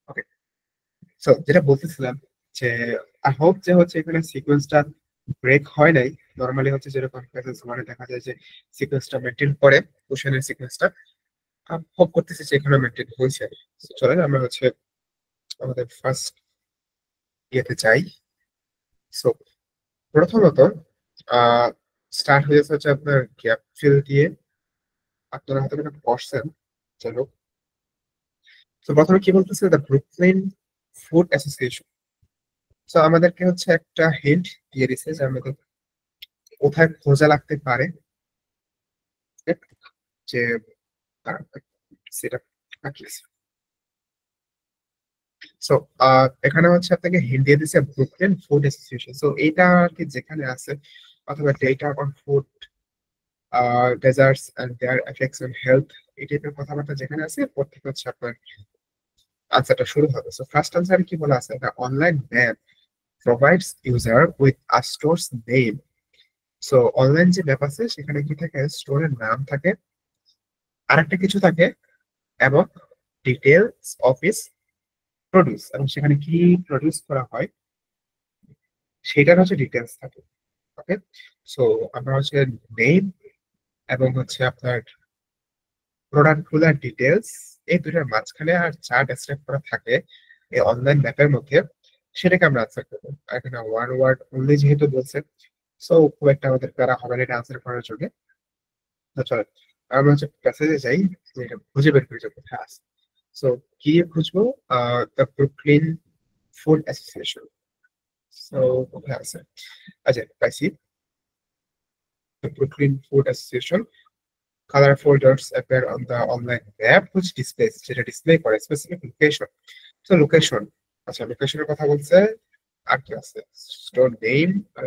ওকে, so যেটা বলতেছিলাম যে আই হোপ যে হচ্ছে এখানে সিকোয়েন্সটা ব্রেক হয় নাই। নরমালি হচ্ছে যেরকম পেজেস মানে দেখা যায় যে সিকোয়েন্সটা মেনটেন করে, কোশ্চেনের সিকোয়েন্সটা হোপ করতেছি যে এখানে মেনটেন হয়েছে। So, চলেন আমরা হচ্ছে আমাদের ফার্স্ট ইয়েতে যাই। সো প্রথমত স্টার্ট হয়েছে হচ্ছে আপনার গ্যাপ ফিল দিয়ে। আপনারা হয়তো একটা পড়ছেন, চলো। তো প্রথমে কি বলতেছে, দ্য ব্রুকলিন ফুড অ্যাসোসিয়েশন। তো আমাদেরকে হচ্ছে একটা হিন্ট দিয়ে দিছে যে আমাদের কোথায় খোঁজা লাগতে পারে, যে সেটা আঁকিয়েছে। সো এখানে হচ্ছে আপনাকে হিন্ট দিয়ে দিছে ব্রুকলিন ফুড অ্যাসোসিয়েশন। সো এইটা আর কি যেখানে আছে, অথবা data on food deserts and their effects on health, এই টাইপের কথাবার্তা যেখানে আছে এরপর থেকে হচ্ছে আপনার আনসারটা শুরু হবে। সো ফার্স্ট আনসার কি বলা আছে, the online map provides user with a stores name. So online যে ম্যাপ আছে সেখানে কি থাকে, স্টোরের নাম থাকে, আরেকটা কিছু থাকে, এবং ডিটেলস অফ ইস প্রডিউস, এবং সেখানে কি প্রডিউস করা হয় সেটার হচ্ছে ডিটেলস থাকে। ওকে, সো আমরা হচ্ছে নেম এবং হচ্ছে আপনার প্রোডাক্ট গুলার ডিটেলস, এই দুটার মাঝখানে আর যা ডেসক্রাইব করা থাকে এই অনলাইন ম্যাপের মধ্যে, সেটাকে আমরা আনসার করবো। আর এখানে ওয়ান ওয়ার্ড অনলি যেহেতু বলছে, সো খুব একটা আমাদের প্যারা হবে না এটা আনসার করার জন্য। তো চলো আমরা হচ্ছে প্যাসেজে যাই, যে এটা খুঁজে বের করে যাবো কোথায় আছে। সো কি খুঁজবো, the Brooklyn food association. So কোথায় আছে, আচ্ছা পাইছি, the Brooklyn food association. Colorful dots appear on the online map which displays, যেটা ডিসপ্লে করে স্পেসিফিক লোকেশন। তো লোকেশন, আচ্ছা লোকেশনের কথা বলছে, আর কি আছে, স্টোর নেম আর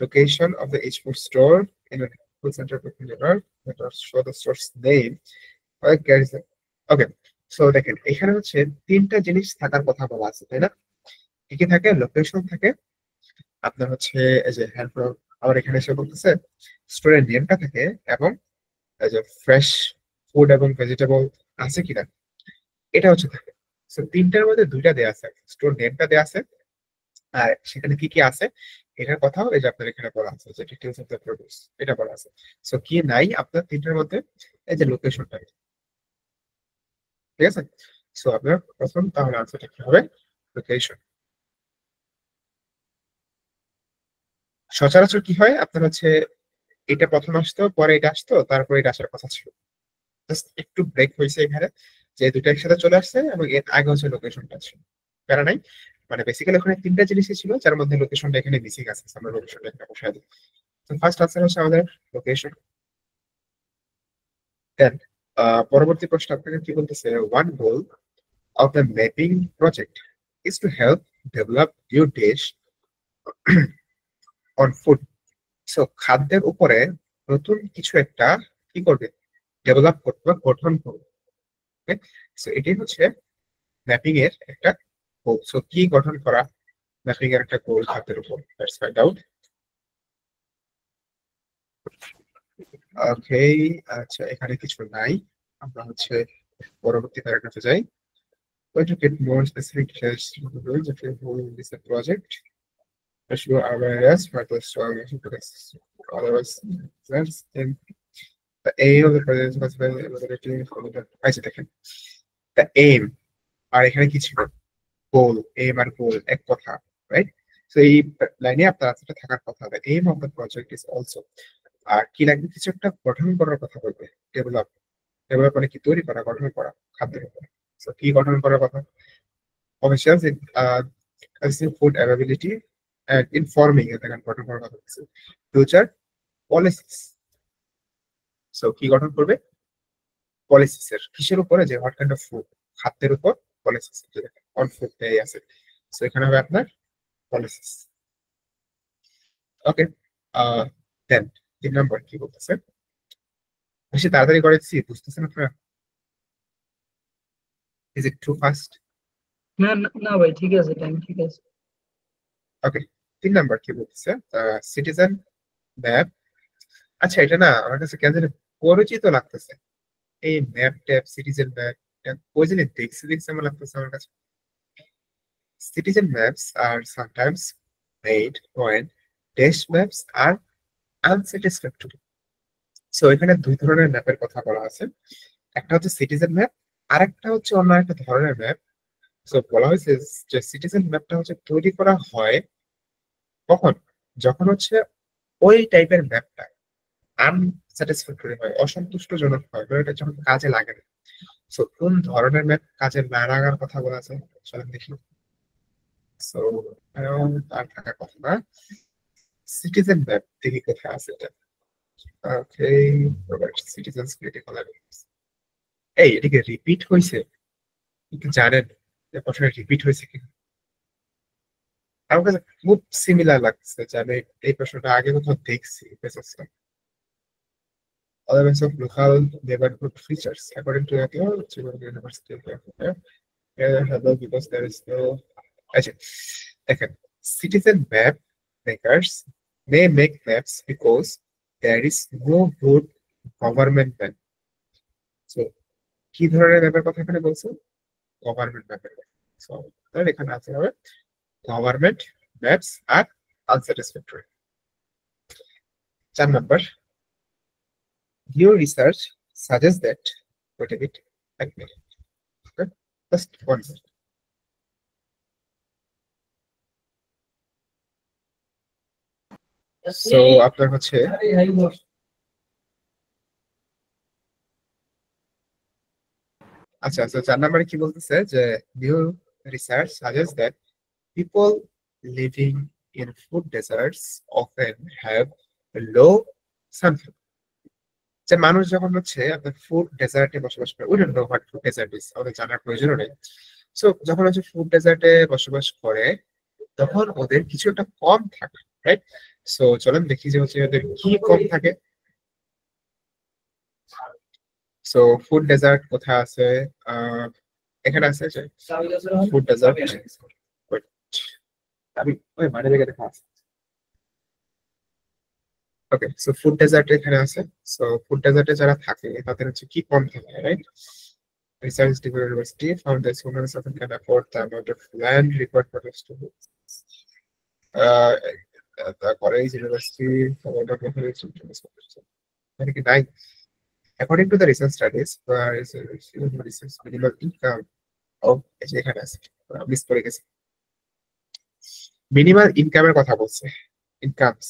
location of the H food store in food center that show the store's name or garrison. Okay, so দেখেন এখানে হচ্ছে তিনটা জিনিস থাকার কথা বলা আছে, তাই না? কি কি থাকে, লোকেশন থাকে, আপনার হচ্ছে এই যে হেল্প, আমার এখানে এসে বলতেছে স্টোরের নেমটা থাকে, এবং এই যে ফ্রেশ ফুড এবং ভেজিটেবল আছে কিনা এটা হচ্ছে থাকে। তো তিনটার মধ্যে দুইটা দেয়া আছে, স্টোর নেমটা দেয়া আছে, আর সেখানে কি কি আছে এটার কথাও এই যে আপনার এখানে বলা আছে, যে ডিটেলস অফ দ্য প্রডিউস এটা বলা আছে। সো কি নাই আপনার তিনটার মধ্যে, এই যে লোকেশনটা, ঠিক আছে। সো আপনার প্রথম তাহলে আনসারটা কি হবে, লোকেশন। সচরাচর কি হয় আপনার হচ্ছে এটা প্রথম আসতো, পরে এটা আসতো, তারপরে এটা আসার কথা ছিল, জাস্ট একটু ব্রেক হয়েছে এখানে, যে দুটো একসাথে চলে আসছে, এবং এর আগে হচ্ছে লোকেশনটা ছিল, প্যারা নাই। মানে বেসিক্যালি ওখানে তিনটা জিনিসই ছিল, যার মধ্যে লোকেশনটা এখানে মিসিং আছে, আমরা লোকেশনটা এখানে বসাই দিই। তো ফার্স্ট আনসার হচ্ছে আমাদের লোকেশন। দেন পরবর্তী প্রশ্ন আপনাকে কি বলতেছে, one goal of the mapping project is to help develop new dish on food. So খাদ্যের উপরে নতুন কিছু একটা কি করবে, ডেভেলপ করবে বা গঠন করবে। সো এটাই হচ্ছে ম্যাপিং এর একটা গোল। সো কি গঠন করা ম্যাপিং এর একটা গোল খাদ্যের উপর, লেটস ফাইন্ড আউট। ওকে, আচ্ছা এখানে কিছু নাই, আমরা হচ্ছে পরবর্তী প্যারাগ্রাফে যাই। But to get more specific details of the rules of your whole this project, assure awareness for the strong because otherwise that's in the aim of the project was very evaluating for the আচ্ছা দেখেন the aim, আর এখানে কি ছিল, গোল, M R গোল এক কথা, right? So এই লাইনে আপনার আনসারটা থাকার কথা, the aim of the project is also, আর কি লাগবে, কিছু একটা গঠন করার কথা বলবে, ডেভেলপ, ডেভেলপ মানে কি, তৈরি করা, গঠন করা খাদ্যের উপর। সো কি গঠন করার কথা, officials in food availability and informing দেখেন গঠন করার কথা বলছে, ফিউচার পলিসিস। সো কি গঠন করবে, পলিসিস এর কিসের উপরে, যে হোয়াট কাইন্ড অফ ফুড, খাদ্যের উপর পলিসিস, অন ফুড এই আছে। সো এখানে হবে আপনার পলিসিস। ওকে, দেন 3 নম্বর কি বলতেছে, বেশি তাড়াতাড়ি করেছি বুঝতেছেন আপনারা, ইজ ইট টু ফাস্ট? না না না ভাই, ঠিক আছে, টাইম ঠিক আছে। ওকে, 3 নম্বর কি বলতেছে, সিটিজেন ম্যাপ। আচ্ছা এটা না আমার কাছে কেন জানি পরিচিত লাগতেছে, এই ম্যাপ ট্যাপ সিটিজেন ম্যাপ, ওই যে দেখছি দেখছি আমার লাগতেছে আমার কাছে। Citizen maps are sometimes made when test maps are unsatisfactory. So এখানে দুই ধরনের ম্যাপের কথা বলা আছে, একটা হচ্ছে সিটিজেন ম্যাপ, আর একটা হচ্ছে অন্য একটা ধরনের ম্যাপ। সো বলা হয়েছে যে সিটিজেন ম্যাপটা হচ্ছে তৈরি করা হয় কখন, যখন হচ্ছে ওই টাইপের ম্যাপটা আনস্যাটিসফ্যাক্টরি হয়, অসন্তুষ্টজনক হয়, বা এটা যখন কাজে লাগে না। সো কোন ধরনের ম্যাপ কাজে না লাগার কথা বলা আছে, চলেন দেখি। সো তার থাকার কথা না, সিটিজেন ম্যাপ দেখি কোথায় আছে এটা। ওকে, সিটিজেন্স ক্রিটিক্যাল এলিমেন্টস। এই এদিকে রিপিট হয়েছে, একটু জানেন যে প্রশ্নটা রিপিট হয়েছে কি? আমার কাছে খুব সিমিলার লাগছে যে আমি এই প্রশ্নটা আগে কোথাও দেখছি পেসাসটা। Elements of local neighborhood features according to the University of California. Hello, because there is no. আচ্ছা, দেখেন, citizen map makers may make maps because there is no good government map. So কি ধরনের ম্যাপের কথা এখানে বলছে? গভর্নমেন্ট ম্যাপের। So তাহলে এখানে আছে হবে গভর্নমেন্ট ম্যাপস আর unsatisfactory. 4 number, your research suggests that, wait a bit, এক minute, okay? Just 1 minute. So আপনার হচ্ছে আচ্ছা আচ্ছা 4 নাম্বারে কি বলতেছে যে new research suggests that people living in food deserts often have a low something. যে মানুষ যখন হচ্ছে আপনার ফুড ডেজার্টে বসবাস করে, we don't know what food desert is, আমাদের জানার প্রয়োজন নেই। সো যখন হচ্ছে ফুড ডেজার্টে বসবাস করে তখন ওদের কিছু একটা কম থাকে, রাইট? সো চলেন দেখি যে হচ্ছে ওদের কি কম থাকে। সো ফুড ডেজার্ট কোথায় আছে? আহ এখানে আছে যে ফুড ডেজার্ট, আমি ওই মানে জায়গায় দেখা আছে। ওকে, সো ফুড ডেজার্ট এখানে আছে। সো ফুড ডেজার্টে যারা থাকে তাদের হচ্ছে কি কম থাকে, right? Research Degree University found that humans often can afford the amount of land required for us to live. The College University found out what is মানে কি নাই? According to the recent studies, there is a research minimum income of এখানে আছে, miss করে গেছে। Minimal ইনকামের কথা বলছে, incomes.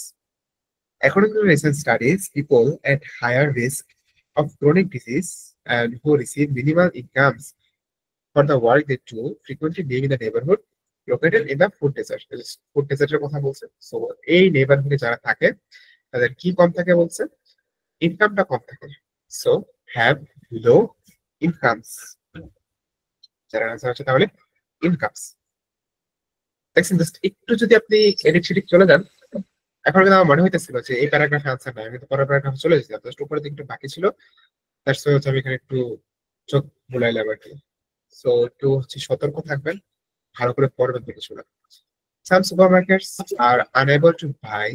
According to recent studies, people at higher risk of chronic disease and who receive minimal incomes for the work they do frequently live in the neighborhood located in the food desert. Food ডেজার্টের কথা বলছে। So এই নেইবারহুডে যারা থাকে তাদের কি কম থাকে বলছে? ইনকামটা কম থাকে। সো হ্যাভ লো ইনকামস, যারা আনসার হচ্ছে তাহলে ইনকামস। দেখছেন, জাস্ট একটু যদি আপনি এদিক সেদিক চলে যান, এখন কিন্তু আমার মনে হইতেছিল যে এই প্যারাগ্রাফে আনসার নাই, আমি তো পরের প্যারাগ্রাফে চলে যেতাম, জাস্ট উপরের দিকে একটু বাকি ছিল, তার সঙ্গে হচ্ছে আমি এখানে একটু চোখ বুলাইলাম আর কি। সো একটু হচ্ছে সতর্ক থাকবেন, ভালো করে পড়বেন কিছুটা। Some supermarkets are unable to buy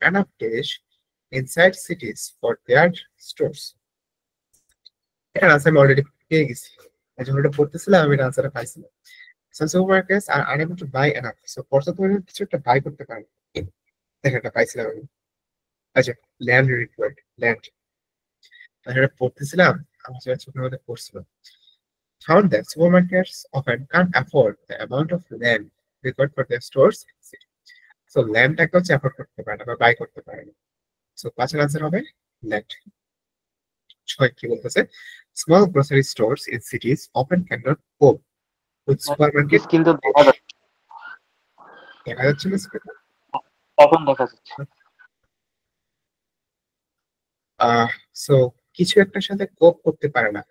enough dish inside cities for their stores. এটার আনসার আমি অলরেডি পেয়ে গেছি, যখন এটা পড়তেছিলাম আমি এটা আনসারটা পাইছিলাম। Some supermarkets are unable to buy enough, so পর্যাপ্ত পরিমাণে কিছু একটা বাই করতে পারে না। দেখেন এটা পাইছিলাম আমি। আচ্ছা, ল্যান্ড রিকোয়ার্ড, ল্যান্ড, এটা পড়তেছিলাম, আমার ছোটর মধ্যে পড়ছিলাম। Found that supermarkets often can't afford the amount of land required for their stores in the city. So ল্যান্ডটাকে হচ্ছে অ্যাফোর্ড করতে পারে না বা বাই করতে পারে না। সো পাঁচের আনসার হবে ল্যান্ড। 6 কি বলতেছে? Small grocery stores in সিটিজ often can not cope with supermarket. কিন্তু দেখা যাচ্ছে, দেখা যাচ্ছে না স্ক্রিন? এখন দেখা যাচ্ছে। সো কিছু একটার সাথে কোপ করতে পারে না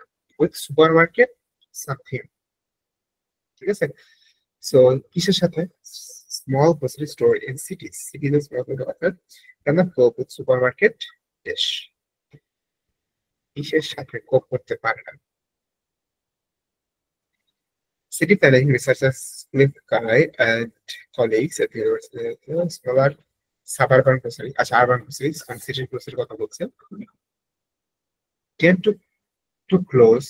উইথ সুপারমার্কেট সামথিং, ঠিক আছে? সো কিসের সাথে? Small grocery store in cities, সিটিজে small grocery can not cope with supermarket ডিশ, কিসের সাথে কোপ করতে পারে না? City planning researchers Cliff Guy and colleagues at the University of Scholar suburban grocery, আচ্ছা urban groceries and city grocery কথা বলছে, tend to টু ক্লোজ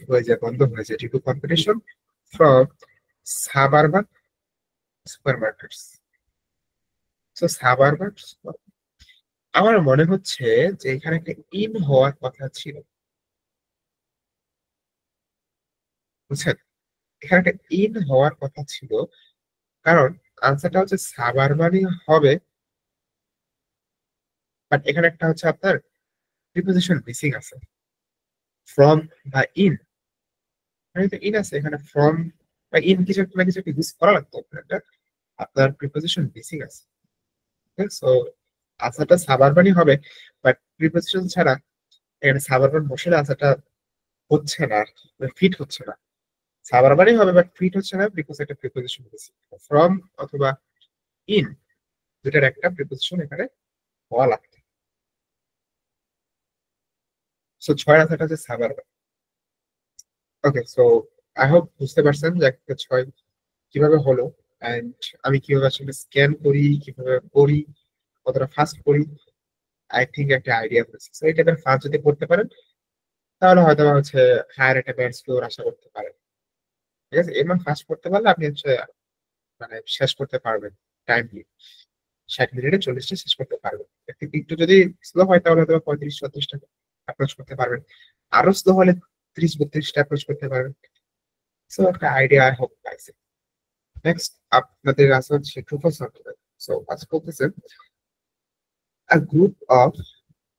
হয়ে যায়, বন্ধ হয়ে যায়, due to competition from suburban supermarkets. So suburban, আমার মনে হচ্ছে যে এখানে একটা ইন হওয়ার কথা ছিল, বুঝছেন? এখানে একটা ইন হওয়ার কথা ছিল, কারণ আনসারটা হচ্ছে সাবারবানই হবে, বাট এখানে একটা হচ্ছে আপনার প্রিপোজিশন মিসিং আছে, ফ্রম বা ইন। এখানে তো ইন আছে, এখানে ফ্রম বা ইন কিছু একটা না কিছু একটা ইউজ করা লাগতো, একটা আপনার প্রিপোজিশন মিসিং আছে। সো আনসারটা সাবারবানই হবে, বাট প্রিপোজিশন ছাড়া এখানে সাবারবান বসলে আনসারটা হচ্ছে না, ফিট হচ্ছে না। সাবারবানই হবে বাট ফিট হচ্ছে না, বিকজ একটা প্রিপোজিশন মিসিং। ফ্রম অথবা ইন, দুটার একটা প্রিপোজিশন এখানে হওয়া লাগতো। সো ছয় আনসারটা হচ্ছে suburban. Okay, so I hope বুঝতে পারছেন যে একটা ছয় কিভাবে হলো, এন্ড আমি কিভাবে আসলে স্ক্যান করি, কিভাবে করি, কতটা ফাস্ট করি। আই থিঙ্ক একটা আইডিয়া হয়েছে। সো এই টাইপের ফাস্ট যদি করতে পারেন তাহলে হয়তো বা হচ্ছে হায়ার একটা ব্যান্ড স্কোর আশা করতে পারেন। ঠিক আছে, এর মানে ফাস্ট করতে পারলে আপনি হচ্ছে মানে শেষ করতে পারবেন টাইমলি, 60 মিনিটে 40টা শেষ করতে পারবেন। একটু যদি স্লো হয় তাহলে হয়তো 35-36টা অ্যাপ্রোচ করতে পারবেন, আরো স্লো হলে 30-32টা অ্যাপ্রোচ করতে পারবেন। সো একটা আইডিয়া আই হোপ পাইছে। নেক্সট আপনাদের আছে হচ্ছে ট্রু ফর সার্টিফাইড। সো আজ বলতেছে a group of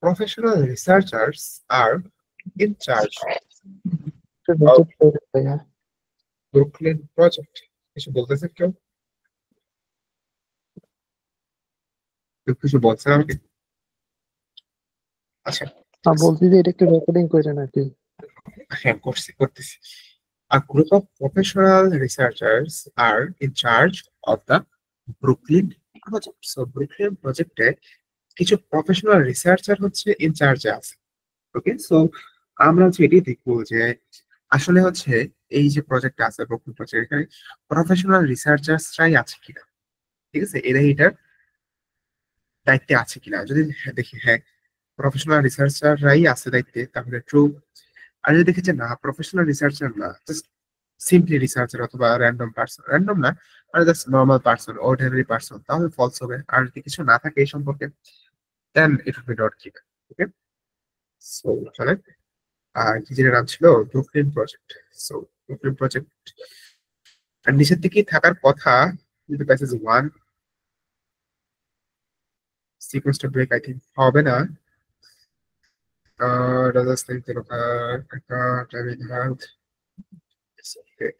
professional researchers are in charge একটু of রিপিট করে ভাইয়া। Brooklyn project. কিছু বলতেছেন কেউ? কেউ কিছু বলছেন আমাকে? আচ্ছা, বলছি যে এটা একটু রেকর্ডিং করে নাকি। হ্যাঁ করতেছি। A group of professional researchers are in charge of the Brooklyn project. So Brooklyn project-এ কিছু প্রফেশনাল রিসার্চার হচ্ছে ইন চার্জে আছে। ওকে, সো আমরা হচ্ছে এটাই দেখবো যে আসলে হচ্ছে এই যে প্রজেক্ট আছে ব্রুকলিন প্রজেক্ট, এখানে প্রফেশনাল রিসার্চার্সরাই আছে কিনা। ঠিক আছে, এরা এটার দায়িত্বে আছে কিনা। যদি দেখি হ্যাঁ প্রফেশনাল রিসার্চাররাই আছে দায়িত্বে, তাহলে ট্রু। আর যদি দেখি যে না প্রফেশনাল রিসার্চার না, জাস্ট সিম্পলি রিসার্চার অথবা র্যান্ডম পার্সন, র্যান্ডম না মানে just normal person, ordinary person, তাহলে ফলস হবে। আর যদি কিছু না থাকে এই সম্পর্কে then it will be not given. Okay, so চলেন। আর কি যেটা নাম ছিল, Brooklyn project. So Brooklyn project আর নিচের দিকেই থাকার কথা, কিন্তু প্যাসেজ 1 সিকোয়েন্সটা ব্রেক আই থিঙ্ক হবে না। does think that driving health. Okay.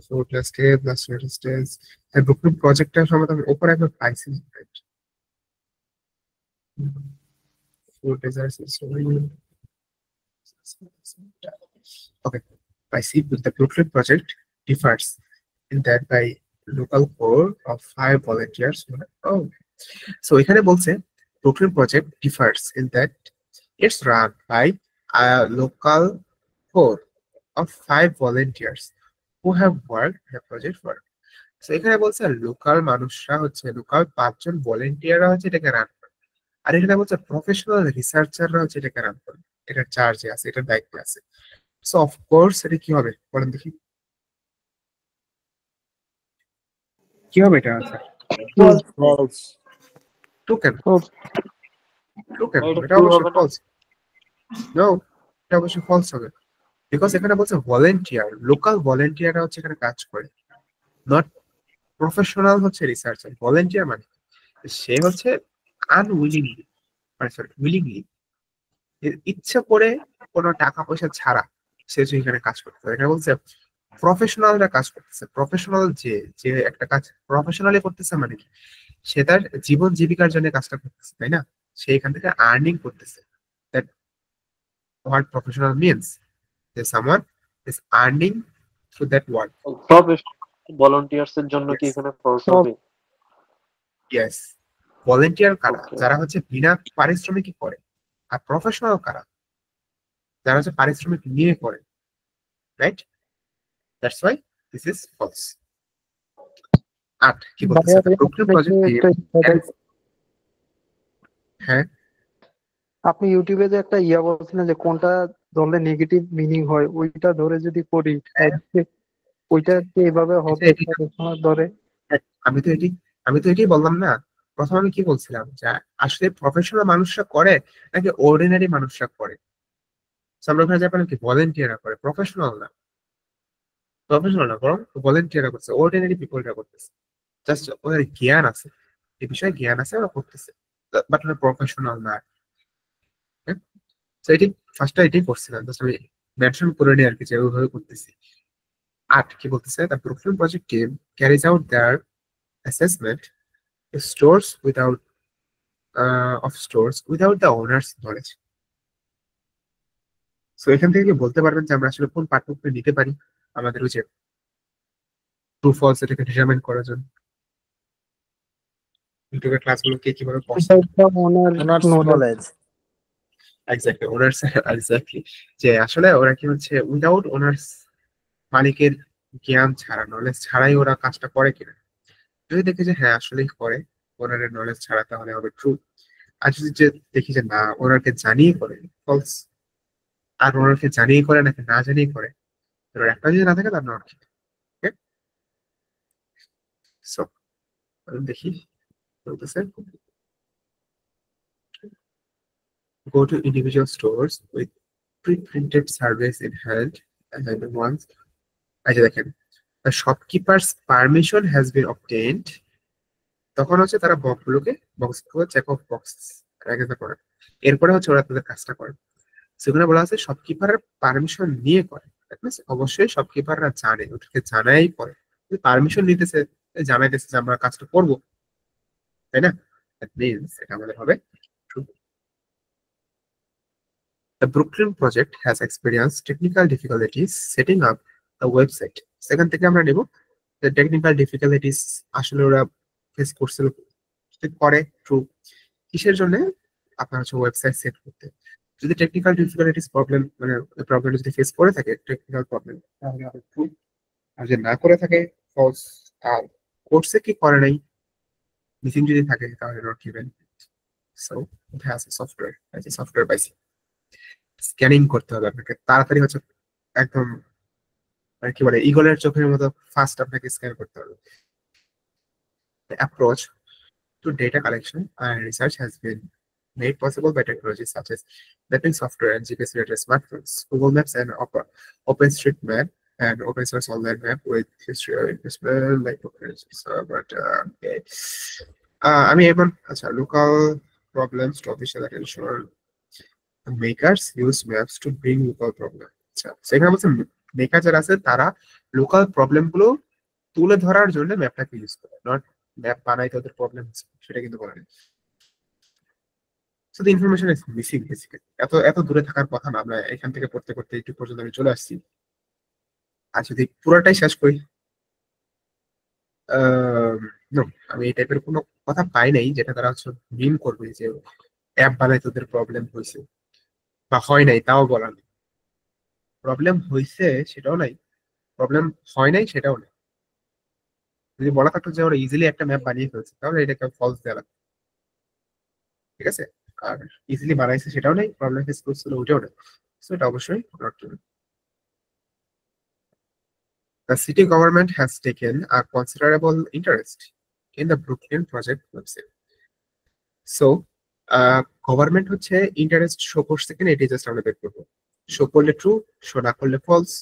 So let's get let's resistance. The Brooklyn project সম্বন্ধে আমি উপরে একবার পাইছি, right? Food desires is okay. I see the Brooklyn project differs in that by local core of 5 volunteers. Oh, so এখানে বলছে Brooklyn project differs in that it's run by a local core of 5 volunteers who have worked the project for. So এখানে বলছে local মানুষরা হচ্ছে, local 5 জন ভলেন্টিয়াররা হচ্ছে এটাকে run করে। আর এখানে বলছে প্রফেশনাল রিসার্চাররা হচ্ছে এটাকে রান করে, এটা চার্জে আছে, এটা দায়িত্বে আছে। সো অফকোর্স এটা কি হবে বলেন দেখি, কি হবে এটা আনসার? ফলস। ট্রু কেন? False. ট্রু কেন? এটা এটা true অবশ্যই হবে না। ফলস। নো, এটা অবশ্যই ফলস হবে, বিকজ এখানে বলছে ভলেন্টিয়ার, লোকাল ভলেন্টিয়াররা হচ্ছে এখানে কাজ করে, নট প্রফেশনাল হচ্ছে রিসার্চার। ভলেন্টিয়ার মানে সে হচ্ছে আনউইলিংলি, সরি উইলিংলি, ইচ্ছা করে কোনো টাকা পয়সা ছাড়া সে হচ্ছে এখানে কাজ করতে পারে। এখানে বলছে প্রফেশনালরা কাজ করতেছে। প্রফেশনাল যে যে একটা কাজ প্রফেশনালি করতেছে মানে কি, সে তার জীবন জীবিকার জন্য কাজটা করতেছে, তাই না? সে এখান থেকে আর্নিং করতেছে। দ্যাট হোয়াট প্রফেশনাল মিনস, যে someone is earning through that work. Professional volunteers এর জন্য কি Yes. এখানে ফলস False. হবে? ইয়েস, ভলেন্টিয়ার কারা? Okay. যারা হচ্ছে বিনা পারিশ্রমিক করে। আর প্রফেশনাল কারা? যারা হচ্ছে পারিশ্রমিক নিয়ে করে, right? That's why this is false. 8 কি বলতেছে? ভাইয়া ব্রুকলিন প্রজেক্ট একটা হ্যাঁ আপনি ইউটিউবে যে একটা বলছিলেন যে কোনটা ধরলে নেগেটিভ মিনিং হয় ওইটা ধরে যদি করি তাহলে ওইটা কি এভাবে এটা হবে এটি সময় ধরে? আমি তো এটি আমি তো এটাই বললাম না। প্রথম আমি কি বলছিলাম যে আসলে প্রফেশনাল মানুষরা করে নাকি অর্ডিনারি মানুষরা করে। So, আমরা ওখানে যাবেন কি ভলেন্টিয়াররা করে, প্রফেশনাল না বরং ভলেন্টিয়াররা করছে, অর্ডিনারি পিপলরা করতেছে। জাস্ট ওদের জ্ঞান আছে, এই বিষয়ে জ্ঞান আছে, ওরা করতেছে, বাট ওরা প্রফেশনাল না। তো এটি ফার্স্টটা এটাই করছিলাম, জাস্ট আমি মেনশন করে নিই আর কি যে ওইভাবে করতেছি। আর কি বলতেছে, the Brooklyn project team carries out their assessment stores without of stores without the owners knowledge. So এখান থেকে কি বলতে পারবেন যে আমরা আসলে কোন পাঠ্যক্রমে নিতে পারি আমাদের ওই যে ট্রু ফলস এটাকে ডিটারমাইন করার জন্য ইউটিউবের ক্লাসগুলো কে কিভাবে পড়ছে। Honours knowledge. Exactly owners, exactly, যে আসলে ওরা কি হচ্ছে উইদাউট ওনার্স, মালিকের জ্ঞান ছাড়া, নলেজ ছাড়াই ওরা কাজটা করে কিনা। যদি দেখি যে হ্যাঁ আসলেই করে ওনারের নলেজ ছাড়া, তাহলে হবে ট্রু। আর যদি যে দেখি যে না ওনারকে জানিয়ে করে, ফলস। আর ওনারকে জানিয়ে করে নাকি না জানিয়ে করে, এবার একটা যদি না থাকে তার নট। ওকে, সো দেখি বলতেছে go to individual stores with pre-printed surveys in hand and then once এই যে দেখেন the shopkeeper's permission has been obtained, তখন হচ্ছে তারা বক্সগুলো চেক অফ বক্সেস করে, এরপরে হচ্ছে ওরা তাদের কাজটা করে। সেখানে বলা আছে শপকিপারের পারমিশন নিয়ে করে। That means অবশ্যই শপকিপাররা জানে, ওদেরকে জানাই করে, পারমিশন নিতেছে, জানাইতেছে যে আমরা কাজটা করবো, তাই না? That means এটা আমাদের হবে true. The Brooklyn project has experienced technical difficulties setting up the website. সেখান থেকে আমরা নেব the technical difficulties আসলে ওরা ফেস করছিল, করে ট্রু। কিসের জন্য? আপনার হচ্ছে ওয়েবসাইট সেট করতে। যদি টেকনিক্যাল ডিফিকাল্টিস প্রবলেম, মানে প্রবলেম যদি ফেস করে থাকে টেকনিক্যাল প্রবলেম, তাহলে হবে ট্রু। আর যদি না করে থাকে ফলস। আর কোর্সে কি করে নাই, মিসিং যদি থাকে তাহলে not given. So it has a software, আছে সফটওয়্যার পাইছি। স্ক্যানিং করতে হবে আপনাকে তাড়াতাড়ি, হচ্ছে একদম আর কি বলে ইগলের চোখের মতো ফাস্ট আপনাকে স্ক্যান করতে হবে। Approach to data collection and research has been made possible by technologies such as mapping software and GPS-related smartphones, Google Maps, and OpenStreetMap, and open source online map with history of investment like but okay. আমি এখন আচ্ছা local problems to official attention, makers use maps to bring local problem। আচ্ছা সেখানে বলছে maker যারা আছে তারা local problem গুলো তুলে ধরার জন্য ম্যাপটাকে ইউজ করে, নট ম্যাপ বানাইতে ওদের প্রবলেম সেটা কিন্তু বলে না। So the information is missing basically. এত এত দূরে থাকার কথা না, আমরা এখান থেকে পড়তে পড়তে একটু পর্যন্ত আমি চলে আসছি। আর যদি পুরোটাই শেষ করি, নো, আমি এই টাইপের কোনো কথা পাই নাই যেটা তারা হচ্ছে মিন করবে যে অ্যাপ বানাইতে ওদের প্রবলেম হয়েছে বা হয় নাই, তাও বলা নেই। প্রবলেম হয়েছে সেটাও নাই, প্রবলেম হয় নাই সেটাও নাই। যদি বলা থাকতো যে ওরা ইজিলি একটা ম্যাপ বানিয়ে ফেলছে, তাহলে এটাকে ফলস দেওয়া লাগতো। ঠিক আছে, আর ইজিলি বানাইছে সেটাও নেই, প্রবলেম ফেস করছিল ওটাও নেই। সো এটা অবশ্যই not true. The city government has taken a considerable interest in the Brooklyn project website. So, government হচ্ছে ইন্টারেস্ট শো করছে কিনা এটি জাস্ট আমরা বের করবো। শো করলে ট্রু, শো না করলে ফলস।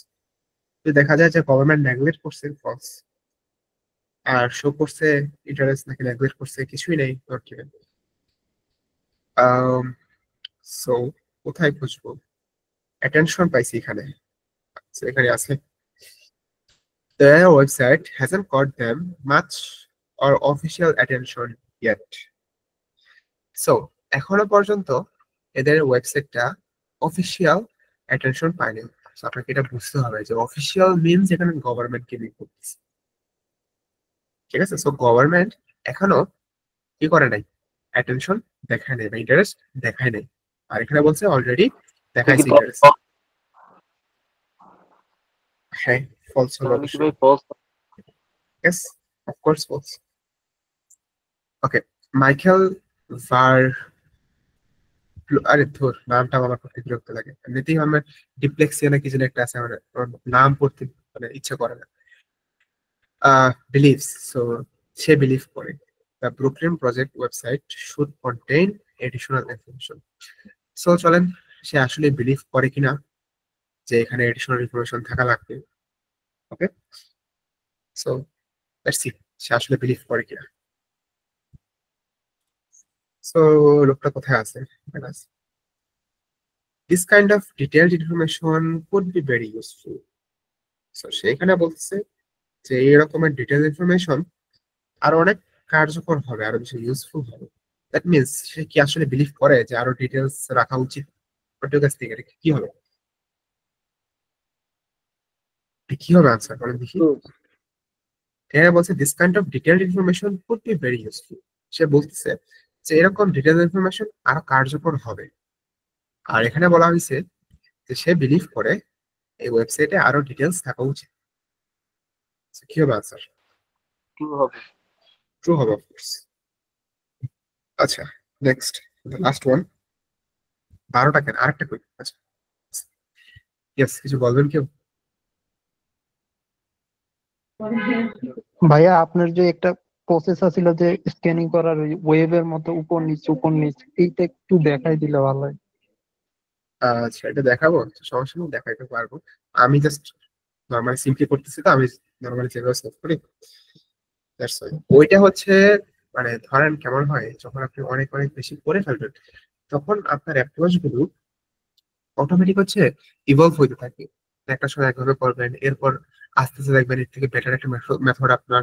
যদি দেখা যায় যে গভর্নমেন্ট নেগলেক্ট করছে, ফলস। আর শো করছে ইন্টারেস্ট নাকি নেগলেক্ট করছে কিছুই নেই, নট গিভেন। সো কোথায় খুঁজবো? অ্যাটেনশন পাইছি এখানে, So, এখানে আছে their website hasn't got them much or official attention yet. So এখনো পর্যন্ত এদের ওয়েবসাইটটা অফিসিয়াল অ্যাটেনশন পায়নি। So, আপনাকে এটা বুঝতে হবে যে অফিসিয়াল মিনস এখানে গভর্নমেন্টকে নিয়ে করতেছে। ঠিক আছে, সো গভর্নমেন্ট এখনো কি করে নাই, অ্যাটেনশন দেখায় নাই বা ইন্টারেস্ট দেখায় নাই। আর এখানে বলছে অলরেডি দেখাইছে ইন্টারেস্ট। হ্যাঁ, ফলস হলো অবশ্যই। Yes, of course, false. Okay, Michael আরে ধর নামটা আমার পড়তে বিরক্ত লাগে, এমনিতেই আমার ডিপ্লেক্সিয়া না কি যেন একটা আছে, আমার নাম পড়তে মানে ইচ্ছা করে না। বিলিভস, সো সে বিলিভ করে the Brooklyn project website should contain additional information. So চলেন সে আসলে বিলিভ করে কিনা যে এখানে এডিশনাল ইনফরমেশন থাকা লাগবে। ওকে, সো লেটস সি সে আসলে বিলিভ করে কিনা। সো লোকটা কোথায় আছে? This kind of detailed information could be very useful. So সেখানে বলতেছে যে এই রকমের ডিটেইলড ইনফরমেশন আরো অনেক কার্যকর হবে, আরো বেশি ইউজফুল হবে। দ্যাট মিনস সে কি আসলে বিলিভ করে যে আরো ডিটেলস রাখা উচিত ওটার কাছ থেকে? এটা কি হবে? এটা কি হবে আনসার বলেন দেখি। এরা বলছে this kind of detailed information could be very useful. সে বলতেছে যে এরকম ডিটেইলড ইনফরমেশন আরো কার্যকর হবে। আর এখানে বলা হয়েছে যে সে বিলিভ করে এই ওয়েবসাইটে আরো ডিটেলস থাকা উচিত। So, কি হবে আনসার? ট্রু হবে। ট্রু হবে অফকোর্স। আচ্ছা, নেক্সট লাস্ট ওয়ান। 12টা কেন, আরেকটা কই? আচ্ছা, ইয়েস, কিছু বলবেন কেউ? ভাইয়া আপনার যে একটা প্রসেস ছিল যে স্ক্যানিং করার ওয়েবের মতো উপর নিচ এইটা একটু দেখাই দিলে ভালো হয়। আচ্ছা, এটা দেখাবো, সমস্যা নেই, দেখাইতে পারবো। আমি জাস্ট নর্মালি সিম্পলি করতেছি, তো আমি নর্মালি যেভাবে সেভ করি দ্যাটস ওয়াই। ওইটা হচ্ছে মানে ধরেন কেমন হয়, যখন আপনি অনেক অনেক বেশি করে ফেলবেন তখন আপনার অ্যাপ্রোচ গুলো অটোমেটিক হচ্ছে ইভলভ হইতে থাকে। একটা সময় একভাবে করবেন, এরপর আস্তে আস্তে দেখবেন এর থেকে বেটার একটা মেথড আপনার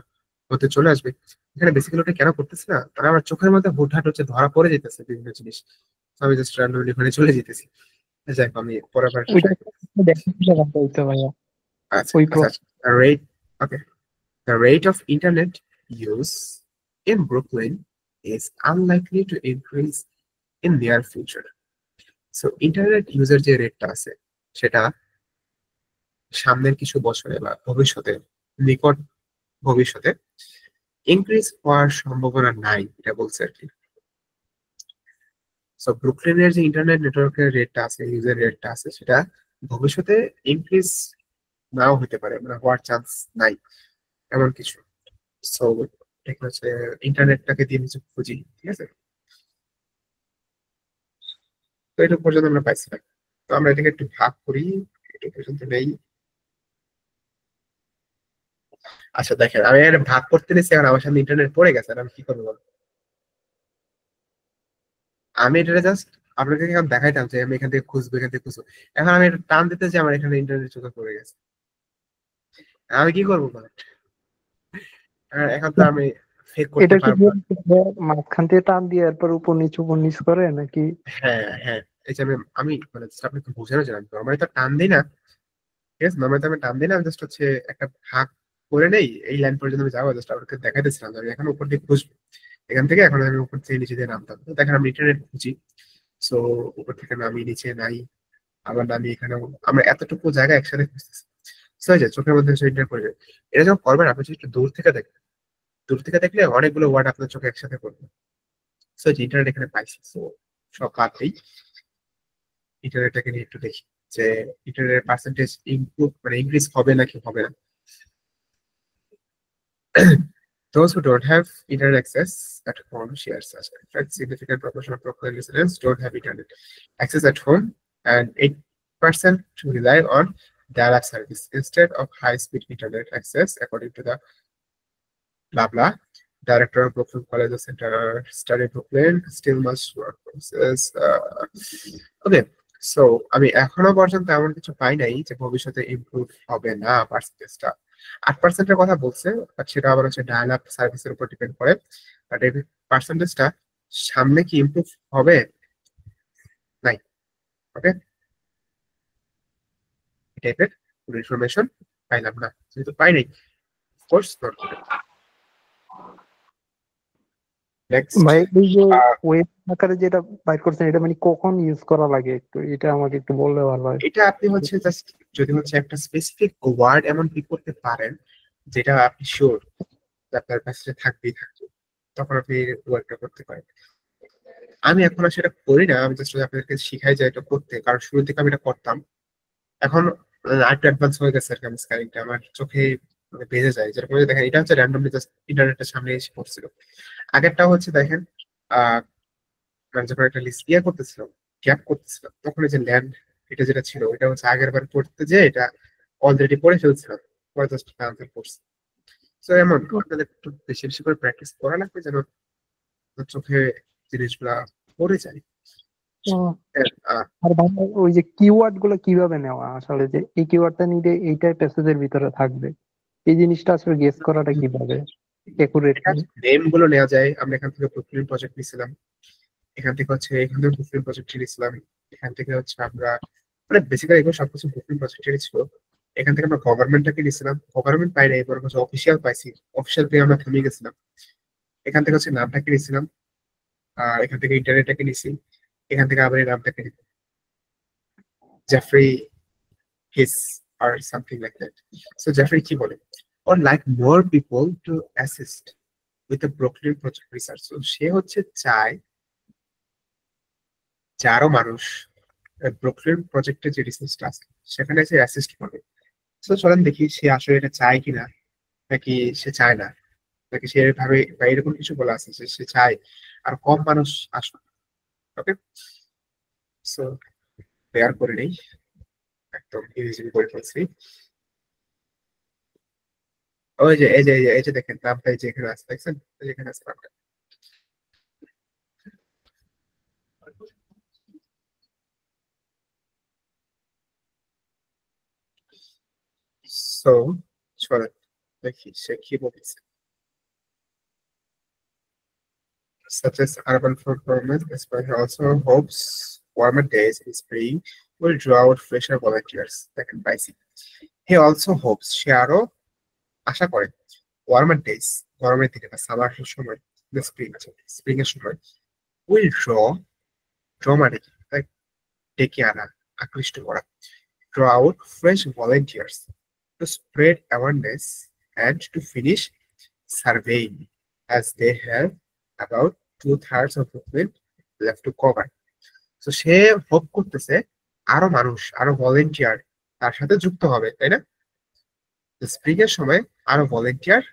মধ্যে চলে আসবে। এখানে বেসিক্যালি ওটা কেন করতেছি না, মানে আমার চোখের মধ্যে হুটহাট হচ্ছে ধরা পড়ে যেতেছে বিভিন্ন জিনিস, তো আমি জাস্ট র্যান্ডমলি ওখানে চলে যেতেছি। যাই হোক, আমি পরের বার ওইটা ট্রাই করি। দেখতে জানতে হইতো ভাইয়া আচ্ছা ওই আচ্ছা, process. rate, okay, the rate of internet use in Brooklyn is unlikely to increase in near future. So internet user যে রেটটা আছে সেটা সামনের কিছু বছরে বা ভবিষ্যতে, নিকট ভবিষ্যতে ইনক্রিজ হওয়ার সম্ভাবনা নাই, এটা বলছে আর কি। সো ব্রুকলিনের যে ইন্টারনেট নেটওয়ার্কের রেটটা আছে, ইউজার রেটটা আছে, সেটা ভবিষ্যতে ইনক্রিজ নাও হতে পারে, মানে হওয়ার চান্স নাই এমন কিছু। সো ঠিক হচ্ছে ইন্টারনেটটাকে দিয়ে কিছু খুঁজি, ঠিক আছে। তো এটা পর্যন্ত আমরা পাইছিলাম, তো আমরা এটাকে একটু ভাগ করি, এটা পর্যন্ত নেই। আচ্ছা দেখেন, আমি এটা ভাগ করতে নিচ্ছি, এখন আমার সামনে ইন্টারনেট পড়ে গেছে, আর আমি কি করবো বলো? আমি এটা জাস্ট আপনাকে এখন দেখাইতাম যে আমি এখান থেকে খুঁজবো, এখান থেকে খুঁজবো। এখন আমি এটা টান দিতে যে আমার এখানে ইন্টারনেট চোখে পড়ে গেছে, আমি কি করবো বলেন? এখন তো আমি ফেক করতে এটা কি পারবো না। মাঝখান থেকে টান দিয়ে এরপর উপর নিচ করে নাকি? হ্যাঁ হ্যাঁ, এই যে আমি আমি মানে just আপনাকে বোঝানোর জন্য নর্মালি তো টান দিই না, ঠিক আছে, নর্মালি তো আমি টান দিই না, আমি জাস্ট হচ্ছে একটা ভাগ করে নেই, এই লাইন পর্যন্ত আমি যাবো, জাস্ট আপনাকে দেখাইতেছিলাম যে আমি এখন উপর দিয়ে খুঁজবো। এখান থেকে এখন আমি উপর থেকে নিচে দিয়ে নামতাম, তো দেখেন আমি ইন্টারনেট খুঁজি। সো উপর থেকে নামি, নিচে নাই, আবার নামি, এখানে আমরা এতটুকু জায়গা একসাথে খুঁজতেছি। সো এই যে চোখের মধ্যে সেটা করে যাবে। এটা যখন করবেন আপনি যদি একটু দূর থেকে দেখবেন, দূর থেকে দেখলে অনেকগুলো ওয়ার্ড আপনার চোখে একসাথে করবে। সো যে ইন্টারনেট এখানে পাইছি, সো সব বাদ দিই, ইন্টারনেটটাকে নিয়ে একটু দেখি যে ইন্টারনেটের পার্সেন্টেজ ইমপ্রুভ মানে ইনক্রিজ হবে নাকি হবে না। Those who don't have internet access at home share such. In fact, significant proportion of Brooklyn residents don't have internet access at home, and 8% rely on dial-up service instead of high-speed internet access, according to the blah blah. Director of Brooklyn College Center Study Brooklyn still much work process. Okay, so আমি এখনো পর্যন্ত এমন কিছু পাই নাই যে ভবিষ্যতে improve হবে না পার্সেন্টেজটা। 8%-এর কথা বলছে, বাট সেটা আবার হচ্ছে ডায়াল আপ সার্ভিসের উপর ডিপেন্ড করে। বাট এই পার্সেন্টেজটা সামনে কি ইমপ্রুভ হবে? নাই। ওকে, এই টাইপের ইনফরমেশন পাইলাম না, যেহেতু পাই নাই কোর্স নট করে। নেক্সট, ভাই এই যে ওয়েব আকারে যেটা বাইর করছেন এটা মানে কখন ইউজ করা লাগে একটু এটা আমাকে একটু বললে ভালো হয়। এটা আপনি হচ্ছে জাস্ট যদি হচ্ছে একটা স্পেসিফিক ওয়ার্ড এমন পিক করতে পারেন যেটা আপনি শিওর আপনার কাছে থাকবেই থাকবে, তখন আপনি ওয়ার্ডটা করতে পারেন। আমি এখন আর সেটা করি না, আমি জাস্ট আপনাদেরকে শিখাই যে এটা করতে, কারণ শুরুর দিকে আমি এটা করতাম। এখন আরেকটু অ্যাডভান্স হয়ে গেছে আর কি, আমার স্ক্যানিংটা আমার চোখে মানে বেজে যায়। যেরকম যে দেখেন, এটা হচ্ছে র্যান্ডমলি জাস্ট ইন্টারনেটের সামনে এসে পড়ছিল। আগেরটা হচ্ছে দেখেন, আহ মানে যখন একটা লিস্ট ইয়ে করতেছিলাম, গ্যাপ করতেছিলাম, তখন এই যে ল্যান্ড, এটা যেটা ছিল এটা হচ্ছে আগের বার পড়তে যে এটা অলরেডি পড়ে ফেলছিলাম, পরে জাস্ট আনসার পড়ছি। তো এমন আপনাদের একটু বেশি বেশি করে প্র্যাকটিস করা লাগবে যেন চোখে জিনিসগুলা পড়ে যায়। তো আহ, আর ভাই ওই যে কিওয়ার্ড গুলো কিভাবে নেওয়া আসলে, যে এই কিওয়ার্ডটা নিলে এইটাই প্যাসেজের ভিতরে থাকবে, এই জিনিসটা আসলে গেস করাটা কিভাবে এটা একুরেটলি? নেম গুলো নেওয়া যায়। আমরা এখান থেকে প্রুফরিডিং প্রজেক্ট নিয়েছিলাম, এখান থেকে হচ্ছে এখান থেকে প্রুফরিডিং প্রজেক্ট নিয়েছিলাম, এখান থেকে হচ্ছে আমরা মানে বেসিক্যালি এগুলো সবকিছু প্রুফরিডিং প্রজেক্টেরই ছিল। এখান থেকে আমরা গভর্নমেন্টটাকে নিয়েছিলাম, গভর্নমেন্ট পাই না, এবার হচ্ছে অফিসিয়াল পাইছি, অফিসিয়াল পেয়ে আমরা থেমে গেছিলাম। এখান থেকে হচ্ছে নামটাকে নিয়েছিলাম, আর এখান থেকে ইন্টারনেটটাকে নিয়েছি, এখান থেকে আবার এই নামটাকে নিয়েছি, Jeffrey his or something like that. So Jeffrey কি বলে, or like more people to assist with the Brooklyn project research. So সে হচ্ছে চায় যে আরো মানুষ ব্রুকলিন প্রজেক্টের যে রিসার্চটা আছে সেখানে সে অ্যাসিস্ট করবে। তো চলেন দেখি সে আসলে এটা চায় কিনা, নাকি সে চায় না, নাকি সে ভাবে বা এরকম কিছু বলা আছে যে সে চায় আর কম মানুষ আসবে। ওকে, সো বেয়ার করে নেই, একদম ইজিলি করে ফেলছি। ওই যে এই যে দেখেন নামটা এই যে এখানে আছে, দেখছেন এই যে এখানে আছে নামটা। সো চলেন দেখি সে কি বলছে। Such as urban performance, Aspire also hopes warmer days in spring will draw out fresher volunteers that can bicycle. He also hopes সে আরো আশা করে ওয়ার্মার ডেজ, গরমের দিনে বা সামার সময়, স্প্রিং আছে স্প্রিং এর সময়, উইল ড্র মানে কি, like ডেকে আনা, আকৃষ্ট করা, draw out fresh volunteers to spread awareness and to finish surveying as they have about 2/3 of the field left to cover. তো সে হোপ করতেছে আরো মানুষ, আরো ভলেন্টিয়ার তার সাথে যুক্ত হবে, তাই না? স্প্রিং এর সময় আরো ভলেন্টিয়ার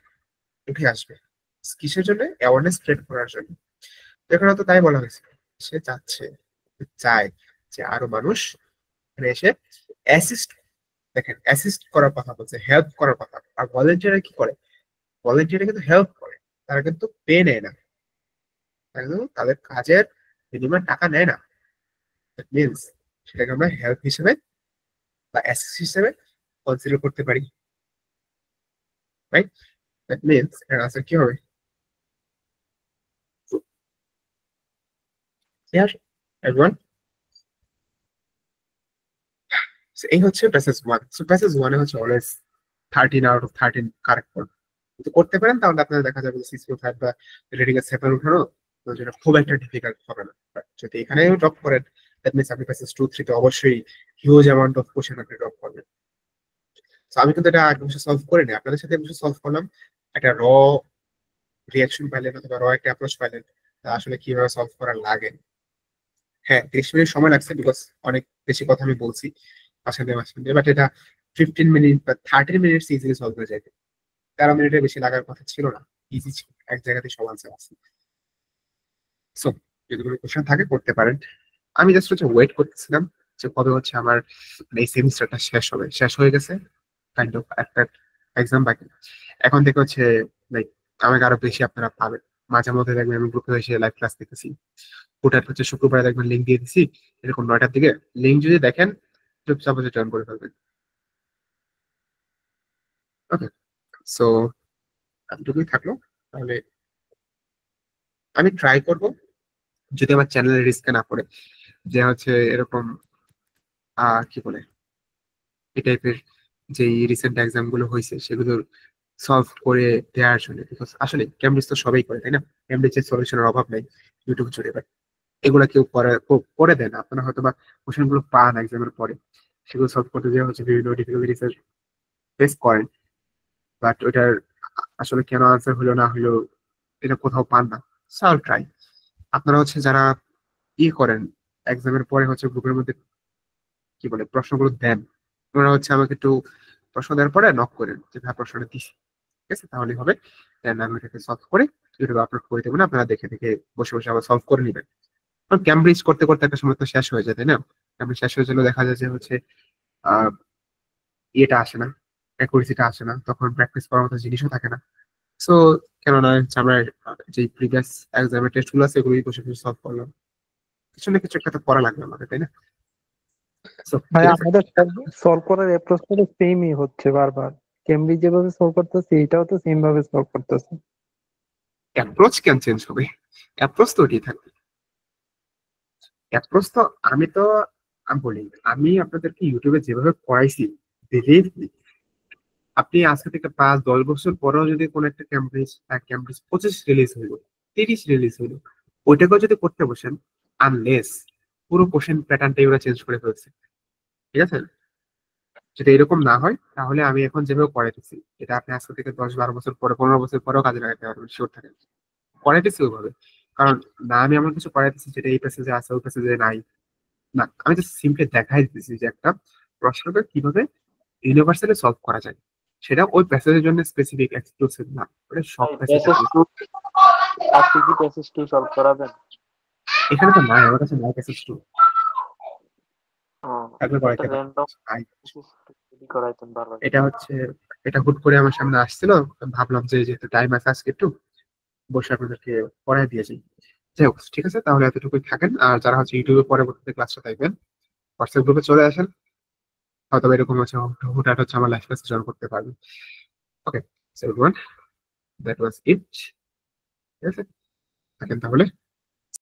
উঠে আসবে, কিসের জন্য? অ্যাওয়ারনেস স্প্রেড করার জন্য। তো এখানে তো তাই বলা হয়েছে, সে চাচ্ছে, চায় যে আরো মানুষ এখানে এসে অ্যাসিস্ট, দেখেন অ্যাসিস্ট করার কথা বলছে, হেল্প করার কথা। আর ভলেন্টিয়ার কি করে? ভলেন্টিয়ার কিন্তু হেল্প করে, তারা কিন্তু পে নেয় না, তারা কিন্তু তাদের কাজের বিনিময়ে টাকা নেয় না। দ্যাট মিনস সেটাকে আমরা হেল্প হিসেবে বা অ্যাসিস্ট হিসেবে কনসিডার করতে পারি, রাইট? দ্যাট মিনস এর আনসার কি হবে? Clear everyone? এই হচ্ছে প্যাসেজ ওয়ান। সো প্যাসেজ ওয়ানে হচ্ছে অলওয়েজ 13 out of 13 কারেক্ট করবে, যদি করতে পারেন তাহলে আপনাদের দেখা যাবে যে 6.5 বা রেটিং এর 7 উঠানো, তো যেটা খুব একটা ডিফিকাল্ট হবে না। But যদি এখানেও ড্রপ করেন, দ্যাট মিনস আপনি প্যাসেজ 2 3 তে অবশ্যই হিউজ অ্যামাউন্ট অফ কোশ্চেন আপনি ড্রপ করবেন। তো আমি কিন্তু এটা আগে বসে সলভ করিনি, আপনাদের সাথে বসে সলভ করলাম, একটা রিয়াকশন পাইলেন অথবা একটা অ্যাপ্রোচ পাইলেন আসলে কিভাবে সলভ করা লাগে। হ্যাঁ, 30 মিনিট সময় লাগছে বিকজ অনেক বেশি কথা আমি বলছি মাঝখানে, বাট এটা 15 মিনিট বা 30 মিনিট ইজিলি সলভ হয়ে যাবে। 13 মিনিটের বেশি লাগার কথা ছিল না, ইজি ছিল, এক জায়গাতে সব আনসার আছে। সো যদি কোনো কোশ্চেন থাকে করতে পারেন। আমি জাস্ট হচ্ছে ওয়েট করতেছিলাম যে কবে হচ্ছে আমার এই সেমিস্টারটা শেষ হয়ে গেছে, কাইন্ড অফ একটা এক্সাম বাকি। এখন থেকে হচ্ছে লাইক আমাকে আরো বেশি আপনারা পাবেন। মাঝে মধ্যে দেখবেন আমি গ্রুপে এসে লাইভ ক্লাস দেখতেছি, হুটার হচ্ছে শুক্রবারে দেখবেন লিঙ্ক দিয়ে দিছি এরকম 9টার দিকে, লিঙ্ক যদি দেখেন চুপচাপ হচ্ছে জয়েন করে ফেলবেন। ওকে, সো এতটুকুই থাকলো তাহলে। আমি ট্রাই করব যদি আমার চ্যানেলে রিস্কে না পড়ে, যে হচ্ছে এরকম কি বলে এই টাইপের যে রিসেন্ট এক্সাম গুলো হয়েছে সেগুলো সলভ করে দেওয়ার জন্য। বিকজ আসলে ক্যামব্রিজ তো সবাই করে, তাই না? ক্যামব্রিজের সলিউশনের অভাব নেই ইউটিউব জুড়ে, বাট এগুলা কেউ করে দেন না। আপনারা হয়তো বা কোশ্চেন গুলো পান এক্সামের পরে, সেগুলো সলভ করতে যে হচ্ছে বিভিন্ন ডিফিকাল্টিস ফেস করেন, বাট ওইটার আসলে কেন আনসার হলো না হলো এটা কোথাও পান না। সাল ট্রাই, আপনারা হচ্ছে যারা করেন, এক্সামের পরে হচ্ছে গ্রুপের মধ্যে কি বলে প্রশ্নগুলো দেন, ওনারা হচ্ছে আমাকে একটু প্রশ্ন দেওয়ার পরে নক করেন যে ভাই প্রশ্নটা দিছি, ঠিক আছে তাহলে হবে। দেন আমি এটাকে সলভ করে ইউটিউবে আপলোড করে দেবো, আপনারা দেখে দেখে বসে বসে আবার সলভ করে নেবেন। কারণ ক্যামব্রিজ করতে করতে একটা সময় তো শেষ হয়ে যায়, তাই না? ক্যামব্রিজ শেষ হয়ে গেলে দেখা যায় যে হচ্ছে আহ ইয়েটা আসে না, অ্যাকুরেসিটা আসে না, তখন প্র্যাকটিস করার মতো জিনিসও থাকে না। সো কেননা হচ্ছে আমরা যে প্রিভিয়াস এক্সামের টেস্ট গুলো আছে এগুলোই বসে বসে সলভ করলাম, কিছু না কিছু একটা তো করা লাগবে আমাদের, তাই না? So, ভাই ঠিক আছে, আমাদের সলভ করার অ্যাপ্রোচটা তো সেমই হচ্ছে বারবার। কেমব্রিজ যেভাবে সলভ করতেছে এটাও তো সেম ভাবে সলভ করতেছে। অ্যাপ্রোচ কেন চেঞ্জ হবে? অ্যাপ্রোচ তো ওইটাই থাকবে। অ্যাপ্রোচ তো আমি বলি, আমি আপনাদেরকে ইউটিউবে যেভাবে পড়াইছি, বিলিভ মি, আপনি আজকে থেকে 5-10 বছর পরেও যদি কোন একটা ক্যামব্রিজ 25 রিলিজ হইলো, 30 রিলিজ হইলো, ওইটাকেও যদি করতে বসেন, আনলেস পুরো কোশ্চেন প্যাটার্নটাই ওরা চেঞ্জ করে ফেলছে, ঠিক আছে? যদি এরকম না হয় তাহলে আমি এখন যেভাবে পড়াইতেছি এটা আপনি আজকে থেকে 10-12 বছর পরে, 15 বছর পরেও কাজে লাগাতে পারবেন, শিওর থাকেন। পড়াইতেছি ওইভাবে, কারণ না আমি এমন কিছু পড়াইতেছি যেটা এই প্যাসেজে আছে ওই প্যাসেজে নাই, না, আমি জাস্ট সিম্পলি দেখাই দিতেছি যে একটা প্রশ্নকে কিভাবে ইউনিভার্সালি সলভ করা যায়, সেটা ওই প্যাসেজের জন্য স্পেসিফিক এক্সক্লুসিভ না, ওটা সব প্যাসেজে। আপনি কি প্যাসেজ 2 সলভ করাবেন? এখানে তো নাই, আমার কাছে নাই প্যাসেজ টু, একবার একটা করাইতে পারি। র্যান্ডম আই, যদি করাইতেন ভালো হতো। এটা হচ্ছে, এটা হুট করে আমার সামনে আসছিল, ভাবলাম যে যেহেতু টাইম আছে আজকে একটু বসে আপনাদেরকে পড়াই দিয়ে যাই। যাই হোক, ঠিক আছে, তাহলে এতটুকুই থাকেন। আর যারা হচ্ছে ইউটিউবে পরবর্তীতে ক্লাসটা দেখবেন, হোয়াটসঅ্যাপ গ্রুপে চলে আসেন, হয়তো এরকম হচ্ছে হুটহাট হচ্ছে আমার লাইফ ক্লাসে জয়েন করতে পারবেন। ওকে, সো এভরিওয়ান, দ্যাট ওয়াজ ইট, ঠিক আছে, থাকেন তাহলে।